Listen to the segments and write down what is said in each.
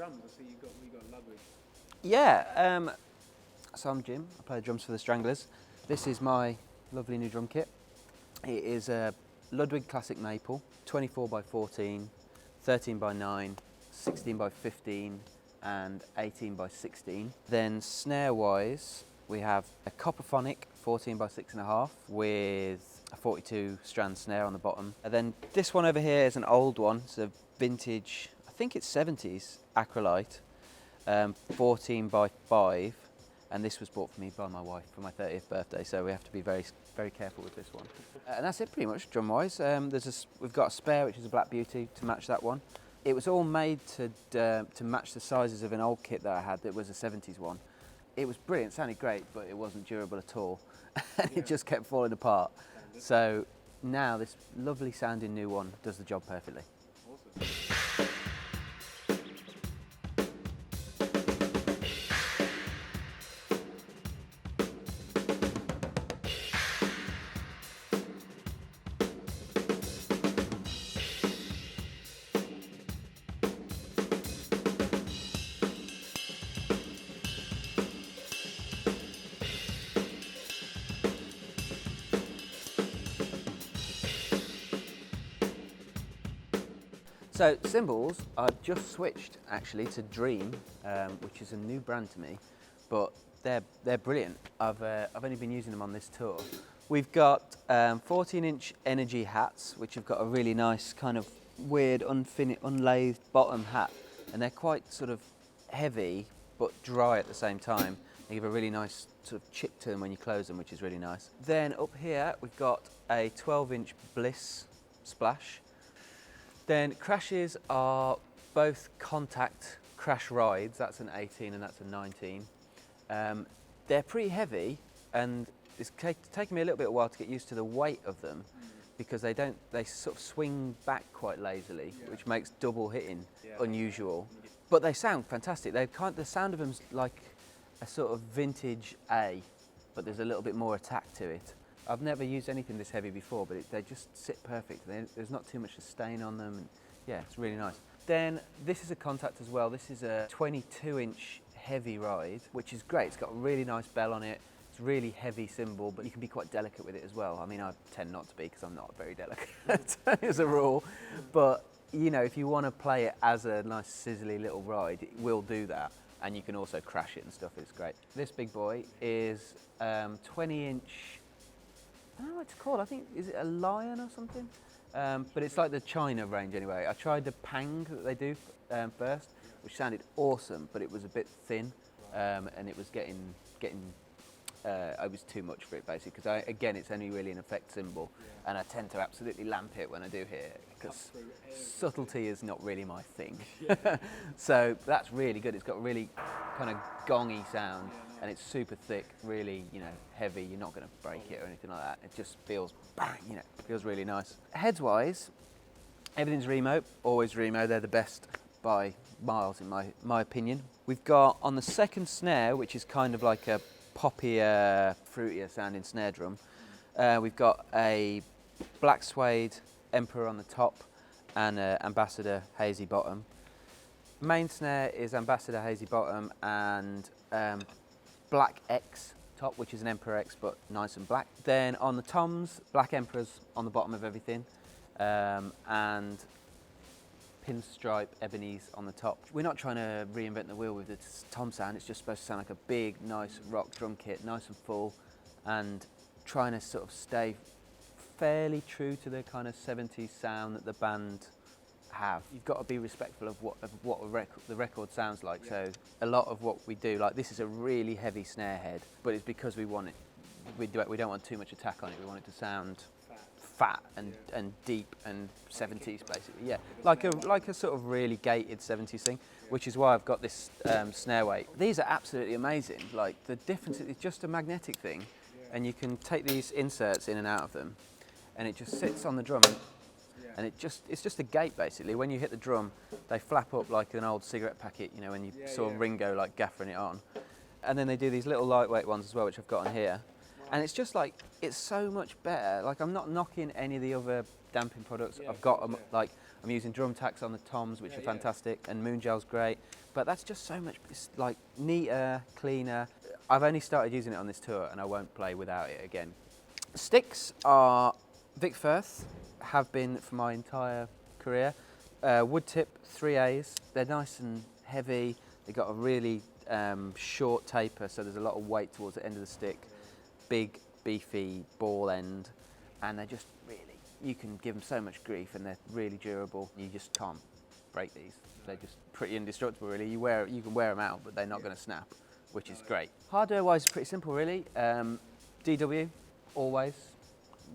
drums. I see you got Ludwig. Yeah, so I'm Jim, I play the drums for the Stranglers. This is my lovely new drum kit. It is a Ludwig Classic Maple, 24 by 14, 13 by 9, 16 by 15 and 18 by 16. Then snare wise, we have a Copperphonic 14 by 6.5 with a 42 strand snare on the bottom. And then this one over here is an old one, it's a vintage, I think it's 70s acrylite, 14 by 5. And this was bought for me by my wife for my 30th birthday, so we have to be very, very careful with this one. And that's it pretty much, drum-wise. We've got a spare, which is a Black Beauty, to match that one. It was all made to match the sizes of an old kit that I had that was a 70s one. It was brilliant, sounded great, but it wasn't durable at all. And it just kept falling apart. So now this lovely sounding new one does the job perfectly. Awesome. So cymbals, I've just switched actually to Dream, which is a new brand to me, but they're brilliant. I've only been using them on this tour. We've got 14-inch Energy hats, which have got a really nice kind of weird unlathed bottom hat, and they're quite sort of heavy but dry at the same time. They give a really nice sort of chip to them when you close them, which is really nice. Then up here we've got a 12-inch Bliss Splash. Then crashes are both contact crash rides, that's an 18 and that's a 19. They're pretty heavy and it's taken me a little bit of a while to get used to the weight of them because they sort of swing back quite lazily, which makes double hitting unusual. But they sound fantastic. The sound of them's like a sort of vintage A, but there's a little bit more attack to it. I've never used anything this heavy before, but they just sit perfect. There's not too much stain on them. And yeah, it's really nice. Then this is a contact as well. This is a 22-inch heavy ride, which is great. It's got a really nice bell on it. It's a really heavy cymbal, but you can be quite delicate with it as well. I mean, I tend not to be because I'm not very delicate as a rule. But you know, if you want to play it as a nice sizzly little ride, it will do that. And you can also crash it and stuff. It's great. This big boy is 20-inch. I don't know what it's called. I think, is it a Lion or something? But it's like the China range anyway. I tried the Pang that they do first, which sounded awesome, but it was a bit thin, and it was it was too much for it basically, because again, it's only really an effect cymbal, and I tend to absolutely lamp it when I do hear it, because subtlety is not really my thing. So that's really good. It's got a really kind of gongy sound. And it's super thick, really, you know, heavy. You're not going to break it or anything like that. It just feels bang, you know, feels really nice. Heads-wise, everything's Remo, always Remo. They're the best by miles, in my opinion. We've got on the second snare, which is kind of like a poppier, fruitier sounding snare drum. We've got a black suede Emperor on the top and Ambassador hazy bottom. Main snare is Ambassador hazy bottom and Black X top, which is an Emperor X, but nice and black. Then on the toms, Black Emperors on the bottom of everything, and pinstripe ebonies on the top. We're not trying to reinvent the wheel with the tom sound. It's just supposed to sound like a big, nice rock drum kit, nice and full, and trying to sort of stay fairly true to the kind of 70s sound that the band have. You've got to be respectful of what the record sounds like. So a lot of what we do, like this is a really heavy snare head, but it's because we want it. We don't want too much attack on it. We want it to sound fat and deep and 70s basically. Yeah, like a sort of really gated 70s thing, which is why I've got this snare weight. These are absolutely amazing. Like the difference is just a magnetic thing, and you can take these inserts in and out of them, and it just sits on the drum. And it's just a gate basically. When you hit the drum, they flap up like an old cigarette packet, you know, when you saw Ringo like gaffering it on. And then they do these little lightweight ones as well, which I've got on here. And it's just like, it's so much better. Like I'm not knocking any of the other damping products. I've got them, like, I'm using drum tacks on the toms, which are fantastic, and moon gel's great. But that's just so much, it's like neater, cleaner. I've only started using it on this tour and I won't play without it again. Sticks are Vic Firth, have been for my entire career. Wood tip 3As, they're nice and heavy. They've got a really short taper, so there's a lot of weight towards the end of the stick. Big, beefy ball end, and they're just really, you can give them so much grief and they're really durable. You just can't break these. They're just pretty indestructible really. You can wear them out, but they're not going to snap, which is great. Hardware wise, it's pretty simple really. DW, always.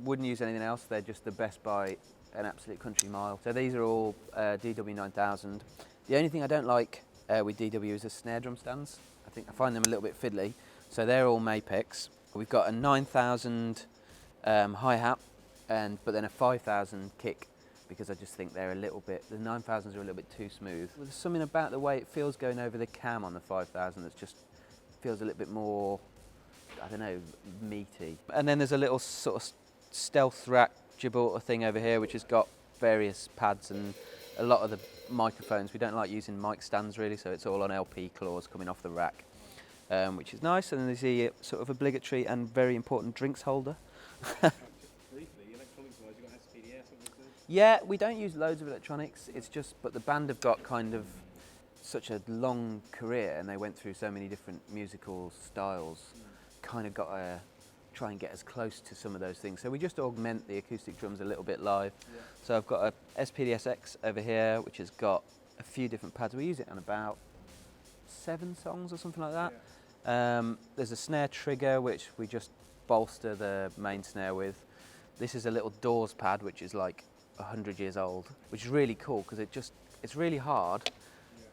Wouldn't use anything else. They're just the best by an absolute country mile. So these are all DW 9000. The only thing I don't like with DW is the snare drum stands. I find them a little bit fiddly. So they're all Mapex. We've got a 9000 hi-hat, but then a 5000 kick, because I just think they're a little bit, the 9000s are a little bit too smooth. There's something about the way it feels going over the cam on the 5000 that just feels a little bit more, I don't know, meaty. And then there's a little sort of stealth rack Gibraltar thing over here, which has got various pads and a lot of the microphones. We don't like using mic stands really, so it's all on LP claws coming off the rack, which is nice. And then there's the sort of obligatory and very important drinks holder. Briefly, electronics-wise, you've got SPDS, obviously. Yeah, we don't use loads of electronics. It's just, but the band have got kind of such a long career and they went through so many different musical styles, kind of got to try and get as close to some of those things. So we just augment the acoustic drums a little bit live. Yeah. So I've got a SPDS-X over here, which has got a few different pads. We use it on about 7 songs or something like that. Yeah. There's a snare trigger, which we just bolster the main snare with. This is a little Doors pad, which is like 100 years old, which is really cool because it's really hard,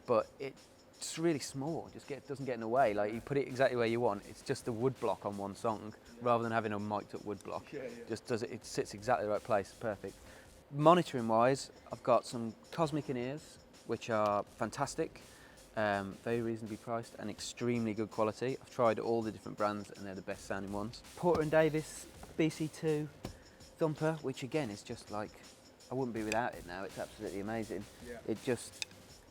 but it's really small. Doesn't get in the way. Like you put it exactly where you want. It's just the wood block on one song, rather than having a mic'd up wood block. Just does it. It sits exactly the right place. Perfect. Monitoring wise, I've got some Cosmic in-ears, which are fantastic, very reasonably priced and extremely good quality. I've tried all the different brands and they're the best sounding ones. Porter and Davis BC2 Thumper, which again is just like, I wouldn't be without it now. It's absolutely amazing. Yeah.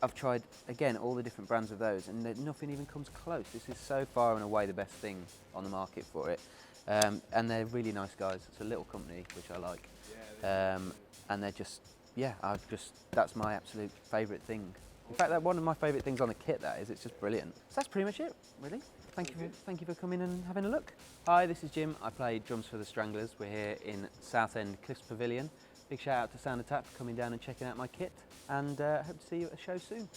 I've tried, again, all the different brands of those and nothing even comes close. This is so far and away the best thing on the market for it. And they're really nice guys. It's a little company, which I like. And they're just, that's my absolute favourite thing. In fact, one of my favourite things on the kit, that is, it's just brilliant. So that's pretty much it, really. Thank you for coming and having a look. Hi, this is Jim. I play drums for the Stranglers. We're here in Southend Cliffs Pavilion. Big shout out to Sound Attack for coming down and checking out my kit, and hope to see you at a show soon.